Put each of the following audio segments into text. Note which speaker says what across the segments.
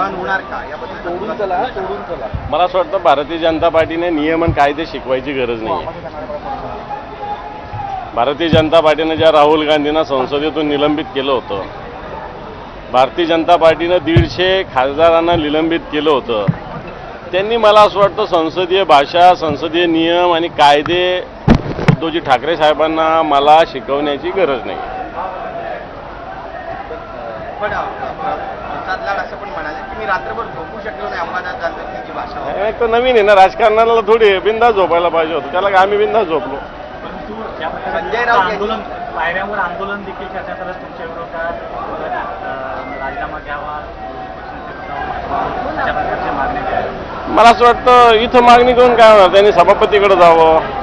Speaker 1: सहन होणार का याबद्दल सोडून चला.
Speaker 2: मला असं वाटतं भारतीय जनता पार्टीने नियम आणि कायदे शिकवायची गरज नाही आहे. भारतीय जनता पार्टीने ज्या राहुल गांधींना संसदेतून निलंबित केलं होतं, भारतीय जनता पार्टीनं 150 खासदारांना निलंबित केलं होतं, त्यांनी मला असं वाटतं संसदीय भाषा, संसदीय नियम आणि कायदे उद्धवजी ठाकरे साहेबांना मला शिकवण्याची गरज नाही.
Speaker 1: पण प्रसाद लाड असं पण म्हणाले की मी रात्रभर झोपू शकलो नाही अंबादास दानवेंची भाषा.
Speaker 2: एक तर नवीन आहे ना, राजकारणाला थोडी बिंदास झोपायला पाहिजे होतं, त्याला आम्ही बिंदास झोपलो.
Speaker 1: संजय राऊत
Speaker 3: आंदोलन पायऱ्यावर आंदोलन देखील चर्चा करत तुमच्या विरोधात राजीनामा घ्यावा, अशा प्रकारच्या मागण्या ज्या आहेत.
Speaker 2: मला असं वाटतं इथं मागणी करून काय होणार, त्यांनी सभापतीकडे जावं,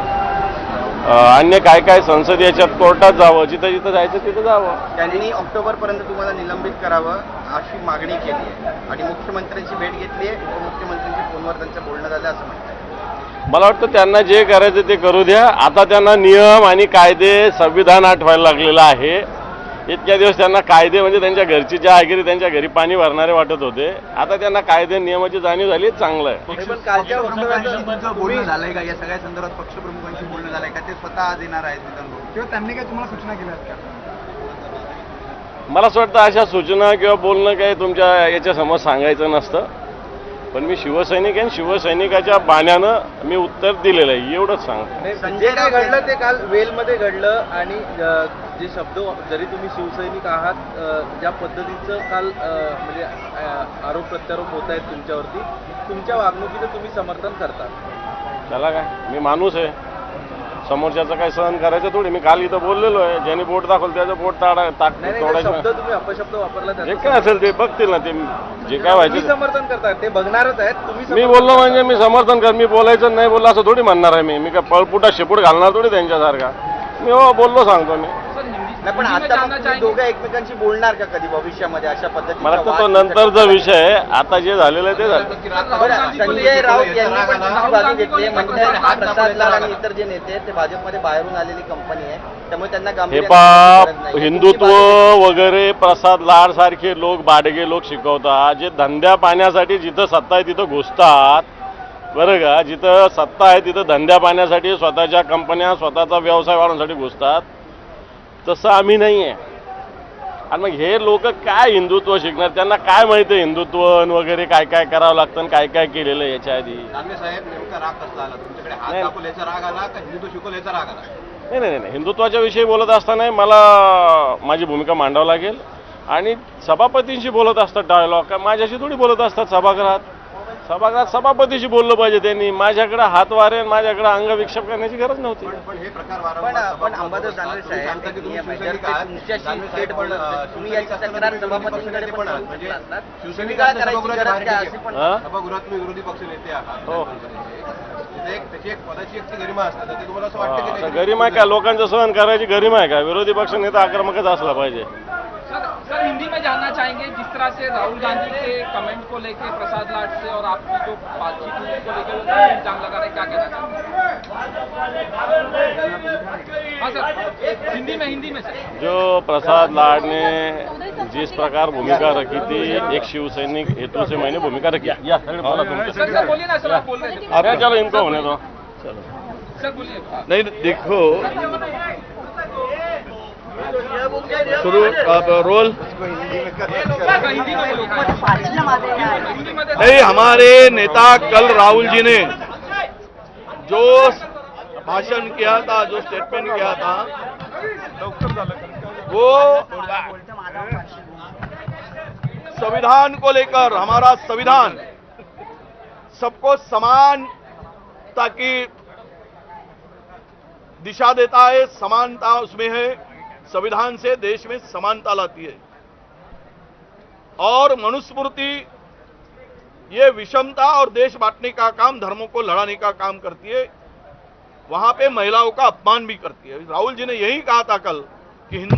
Speaker 2: अन्य काय काय संसद याच्यात कोर्टात जावं, जिथं जिथं जायचं तिथं जावं.
Speaker 1: त्यांनी ऑक्टोबरपर्यंत तुम्हाला निलंबित करावं अशी मागणी केली आहे आणि मुख्यमंत्र्यांची भेट घेतली आहे. उपमुख्यमंत्र्यांच्या फोनवर त्यांचं बोलणं झालं असं म्हणतात.
Speaker 2: मला वाटतं त्यांना जे करायचं ते करू द्या. आता त्यांना नियम आणि कायदे, संविधान आठवायला लागलेलं आहे. इतक्या दिवस त्यांना कायदे म्हणजे त्यांच्या घरची जहागिरी, त्यांच्या घरी पाणी भरणारे वाटत होते. आता त्यांना कायदे नियमाची जाणीव झाली, चांगलं आहे.
Speaker 1: पण कालच्या वक्तव्याचं बोलणं झालंय का या सगळ्या संदर्भात? पक्षप्रमुखांशी बोलणं झालंय का? ते स्वतः आज येणार आहेत विधानभवन किंवा त्यांनी काय तुम्हाला सूचना केल्या आहेत का?
Speaker 2: मला असं वाटतं अशा सूचना किंवा बोलणं काही तुमच्या याच्यासमोर सांगायचं नसतं. पण मी शिवसैनिक आहे, शिवसैनिकाच्या बाण्यानं मी उत्तर दिलेलं आहे, एवढंच सांगतो.
Speaker 1: संजय काय घडलं ते काल वेलमध्ये घडलं आणि जे शब्द, जरी तुम्ही शिवसैनिक आहात, ज्या पद्धतीचं काल म्हणजे आरोप प्रत्यारोप होत आहेत तुमच्यावरती, तुमच्या वागणुकीचं तुम्ही समर्थन करता.
Speaker 2: त्याला काय, मी माणूस आहे, समोरच्याचं काय सहन करायचं थोडी. मी काल इथं बोललेलो आहे, ज्यांनी बोट दाखवलं त्याचं बोट तोडायचं.
Speaker 1: शब्द तुम्ही अपशब्द वापरला,
Speaker 2: जे काय असेल ते बघतील ना, ते जे काय व्हायचं
Speaker 1: समर्थन करता ते बघणारच आहेत. तुम्ही
Speaker 2: मी बोललो म्हणजे मी समर्थन कर, मी बोलायचं नाही बोललो असं थोडी म्हणणार आहे. मी काय पळपुटा शेपूट घालणार थोडी त्यांच्यासारखा. मी हो बोललो सांगतो मी.
Speaker 1: नाही, पण आता दोघं एकमेकांशी बोलणार का कधी भविष्यामध्ये अशा पद्धतीने?
Speaker 2: मला वाटतं तो नंतरचा विषय आहे. आता जे झालेलं आहे ते झालं.
Speaker 1: संजय राऊत यांनी पण तुमची बाजू घेतली, म्हणतात प्रसाद लाड आणि इतर जे नेते आहेत ते भाजपमध्ये बाहेरून आलेली कंपनी आहे, त्यामुळे त्यांना
Speaker 2: हे
Speaker 1: गांभीर्याने
Speaker 2: हिंदुत्व वगैरे प्रसाद लाड सारखे लोक, बाडगे लोक शिकवतात, जे धंद्या पाण्यासाठी जिथं सत्ता आहे तिथं घुसतात. बरं का, जिथं सत्ता आहे तिथं धंद्या पाण्यासाठी स्वतःच्या कंपन्या, स्वतःचा व्यवसाय वाढवण्यासाठी घुसतात. तसं आम्ही नाही आहे. आणि मग हे लोक काय हिंदुत्व शिकणार? त्यांना काय माहिती आहे हिंदुत्व वगैरे काय काय करावं लागतं आणि काय काय केलेलं आहे याच्या आधी?
Speaker 1: साहेब, नेमका राग कसला आला तुमच्याकडे? हात दाखवल्याचा राग आला का हिंदुत्व शिकवल्याचा राग आला?
Speaker 2: नाही नाही नाही, हिंदुत्वाच्या विषयी बोलत असताना मला माझी भूमिका मांडावं लागेल. आणि सभापतींशी बोलत असतात डायलॉग, का माझ्याशी थोडी बोलत असतात सभागृहात. सभापतीशी बोललं पाहिजे त्यांनी. माझ्याकडे हात वारे, माझ्याकडे अंगविक्षेप करण्याची गरज नव्हती.
Speaker 1: पण हे प्रकार पण अंबादास दानवे साहेब, तुम्ही याची तक्रार सभापतींकडे पण शिवसैनिकाला करायची गरज काय अशी पण सभागृहात विरोधी पक्ष नेते आहात.
Speaker 2: हो,
Speaker 1: त्याची एक पदाची एक गरिमा असते, ते तुम्हाला असं वाटतं की
Speaker 2: गरिमा आहे का? लोकांचं सहन करायची गरिमा आहे का? विरोधी पक्ष नेता आक्रमकच असला पाहिजे.
Speaker 4: सर हिंदी में जानना चाहेंगे, जिस तरह से राहुल गांधी के कमेंट को लेके प्रसाद लाड से और आपकी जो बातचीत हुई उसको लेकर वो इल्जाम लगा रहे, क्या कहना चाहते हैं? हाँ सर, हिंदी में सर।
Speaker 2: जो प्रसाद लाड ने जिस प्रकार भूमिका रखी थी, एक शिवसैनिक हेतु से मैंने भूमिका रखी।
Speaker 4: सर बोलिए ना सर, आप बोल रहे थे।
Speaker 2: अरे चलो इनको होने दो। चलो
Speaker 4: सर बोलिए।
Speaker 5: नहीं देखो, शुरू रोल नहीं, हमारे नेता कल राहुल जी ने जो भाषण किया था, जो स्टेटमेंट किया था, वो संविधान को लेकर, हमारा संविधान सबको समानता की दिशा देता है, समानता उसमें है। संविधान से देश में समानता लाती है और मनुस्मृति ये विषमता और देश बांटने का काम, धर्मों को लड़ाने का काम करती है, वहां पे महिलाओं का अपमान भी करती है। राहुल जी ने यही कहा था कल कि